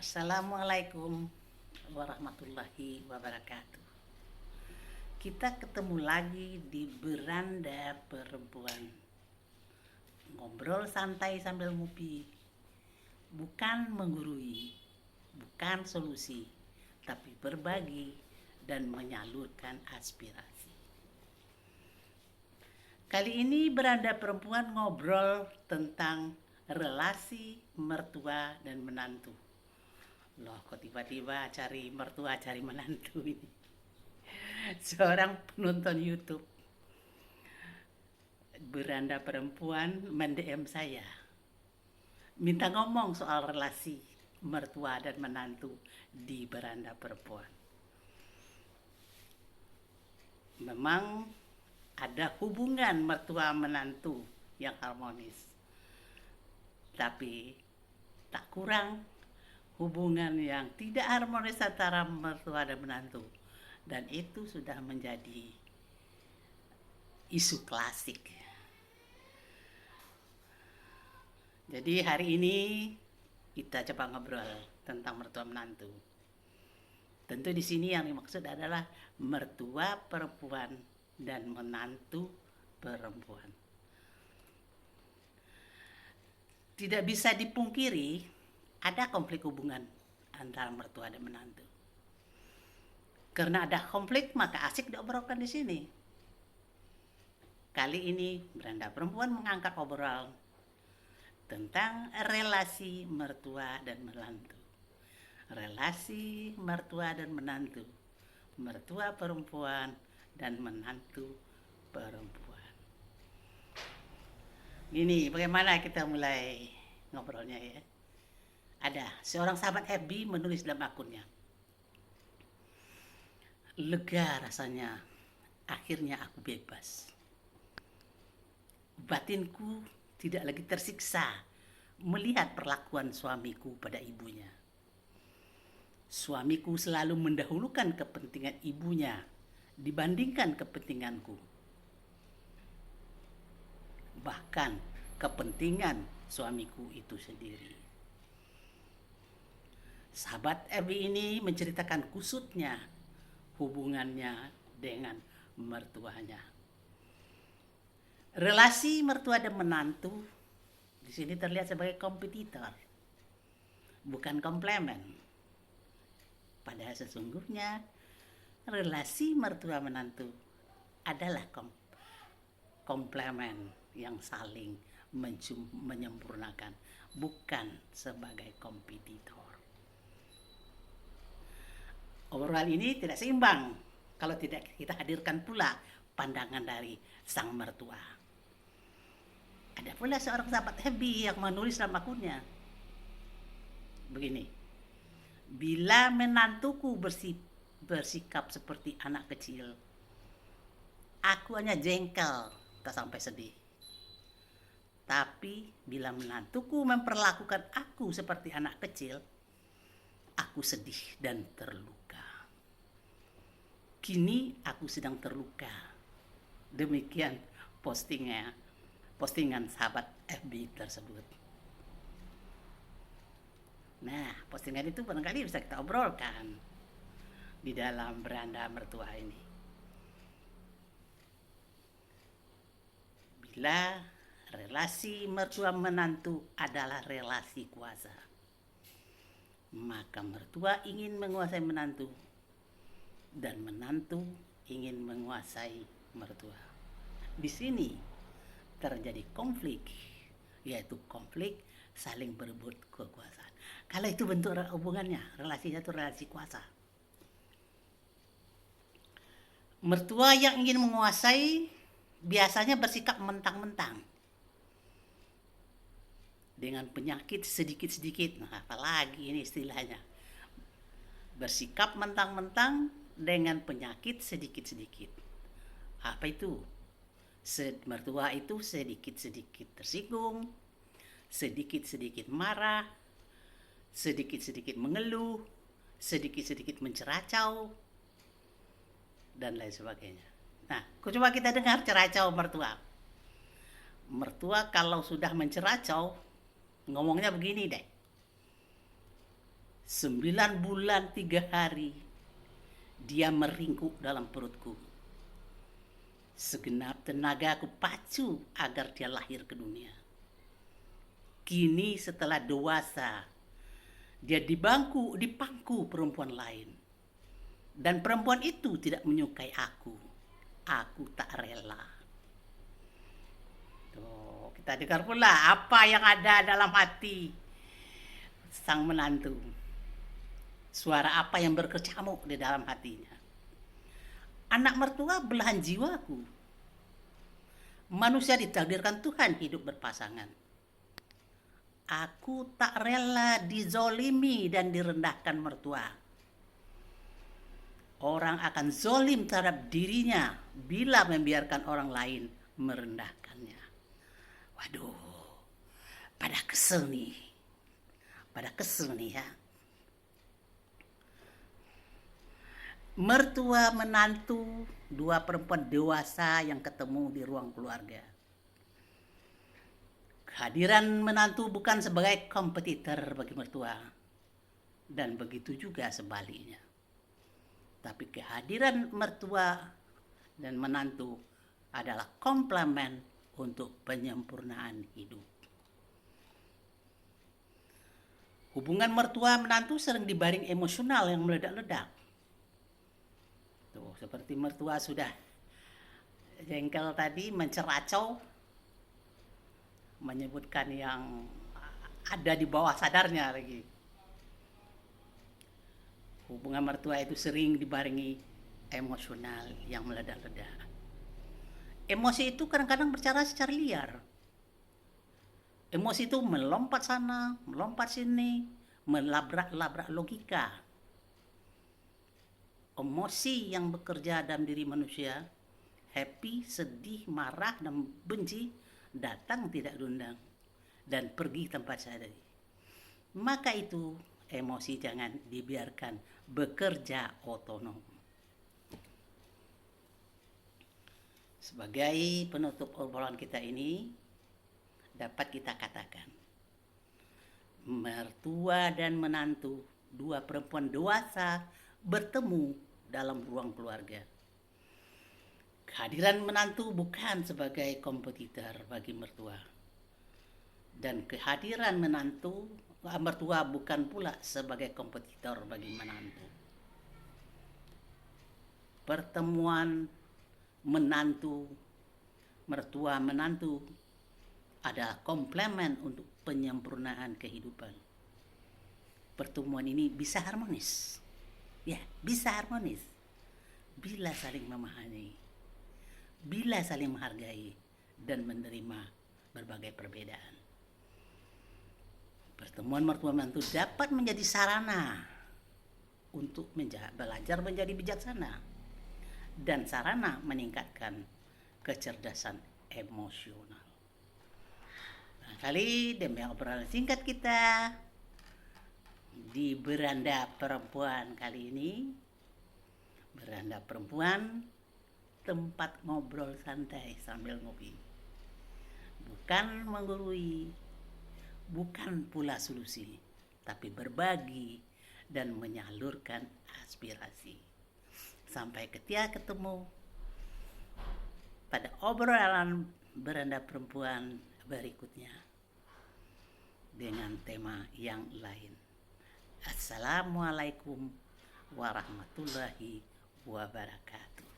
Assalamualaikum warahmatullahi wabarakatuh. Kita ketemu lagi di Beranda Perempuan. Ngobrol santai sambil ngopi. Bukan menggurui, bukan solusi, tapi berbagi dan menyalurkan aspirasi. Kali ini Beranda Perempuan ngobrol tentang relasi mertua dan menantu. Loh, kok tiba-tiba cari mertua, cari menantu ini? Seorang penonton YouTube Beranda Perempuan mendm saya, minta ngomong soal relasi mertua dan menantu di Beranda Perempuan. Memang ada hubungan mertua menantu yang harmonis, tapi tak kurang hubungan yang tidak harmonis antara mertua dan menantu, dan itu sudah menjadi isu klasik. Jadi hari ini kita coba ngobrol tentang mertua menantu. Tentu di sini yang dimaksud adalah mertua perempuan dan menantu perempuan. Tidak bisa dipungkiri ada konflik hubungan antara mertua dan menantu. Karena ada konflik, maka asik diobrolkan di sini. Kali ini Beranda Perempuan mengangkat obrolan tentang relasi mertua dan menantu. Relasi mertua dan menantu. Mertua perempuan dan menantu perempuan. Ini bagaimana kita mulai ngobrolnya ya. Ada seorang sahabat FB menulis dalam akunnya, lega rasanya, akhirnya aku bebas. Batinku tidak lagi tersiksa melihat perlakuan suamiku pada ibunya. Suamiku selalu mendahulukan kepentingan ibunya dibandingkan kepentinganku. Bahkan kepentingan suamiku itu sendiri. Sahabat FB ini menceritakan kusutnya hubungannya dengan mertuanya. Relasi mertua dan menantu di sini terlihat sebagai kompetitor, bukan komplemen. Padahal sesungguhnya relasi mertua menantu adalah komplemen yang saling menyempurnakan, bukan sebagai kompetitor. Obrolan ini tidak seimbang kalau tidak kita hadirkan pula pandangan dari sang mertua. Ada pula seorang sahabat Happy yang menulis dalam akunnya begini, bila menantuku bersikap seperti anak kecil, aku hanya jengkel, tak sampai sedih. Tapi bila menantuku memperlakukan aku seperti anak kecil, aku sedih dan terluka. Kini aku sedang terluka. Demikian postingan sahabat FB tersebut. Nah, postingan itu barangkali bisa kita obrolkan di dalam beranda mertua ini. Bila relasi mertua menantu adalah relasi kuasa, maka mertua ingin menguasai menantu dan menantu ingin menguasai mertua. Di sini terjadi konflik, yaitu konflik saling berebut kekuasaan. Kalau itu bentuk hubungannya, relasinya itu relasi kuasa. Mertua yang ingin menguasai biasanya bersikap mentang-mentang dengan penyakit sedikit-sedikit. Nah, apalagi ini istilahnya, bersikap mentang-mentang dengan penyakit sedikit-sedikit. Apa itu? Mertua itu sedikit-sedikit tersinggung, sedikit-sedikit marah, sedikit-sedikit mengeluh, sedikit-sedikit menceracau, dan lain sebagainya. Nah, coba kita dengar ceracau mertua. Mertua kalau sudah menceracau, ngomongnya begini deh. 9 bulan 3 hari dia meringkuk dalam perutku. Segenap tenaga aku pacu agar dia lahir ke dunia. Kini setelah dewasa, dia dipangku perempuan lain. Dan perempuan itu tidak menyukai aku. Aku tak rela. Tuh, kita dengar pula apa yang ada dalam hati sang menantu. Suara apa yang berkecamuk di dalam hatinya. Anak mertua belahan jiwaku. Manusia ditakdirkan Tuhan hidup berpasangan. Aku tak rela dizolimi dan direndahkan mertua. Orang akan zolim terhadap dirinya bila membiarkan orang lain merendahkannya. Waduh, pada kesel nih ya. Mertua menantu, 2 perempuan dewasa yang ketemu di ruang keluarga. Kehadiran menantu bukan sebagai kompetitor bagi mertua, dan begitu juga sebaliknya. Tapi kehadiran mertua dan menantu adalah komplement untuk penyempurnaan hidup. Hubungan mertua menantu sering dibaring emosional yang meledak-ledak. Tuh, seperti mertua sudah jengkel tadi, menceracau, menyebutkan yang ada di bawah sadarnya lagi. Hubungan mertua itu sering dibarengi emosional yang meledak-ledak. Emosi itu kadang-kadang bercara secara liar. Emosi itu melompat sana, melompat sini, melabrak-labrak logika. Emosi yang bekerja dalam diri manusia, happy, sedih, marah, dan benci, datang tidak diundang dan pergi tanpa sadari. Maka itu emosi jangan dibiarkan bekerja otonom. Sebagai penutup obrolan kita ini, dapat kita katakan, mertua dan menantu, 2 perempuan dewasa bertemu dalam ruang keluarga. Kehadiran menantu bukan sebagai kompetitor bagi mertua. Dan kehadiran mertua bukan pula sebagai kompetitor bagi menantu. Pertemuan mertua menantu adalah komplement untuk penyempurnaan kehidupan. Pertemuan ini bisa harmonis. Ya, bisa harmonis bila saling memahami, bila saling menghargai dan menerima berbagai perbedaan. Pertemuan mertua menantu dapat menjadi sarana untuk belajar menjadi bijaksana dan sarana meningkatkan kecerdasan emosional. Kali demi obrolan singkat kita di beranda perempuan kali ini, beranda perempuan, tempat ngobrol santai sambil ngopi. Bukan menggurui, bukan pula solusi, tapi berbagi dan menyalurkan aspirasi. Sampai ketemu pada obrolan beranda perempuan berikutnya dengan tema yang lain. Assalamualaikum warahmatullahi wabarakatuh.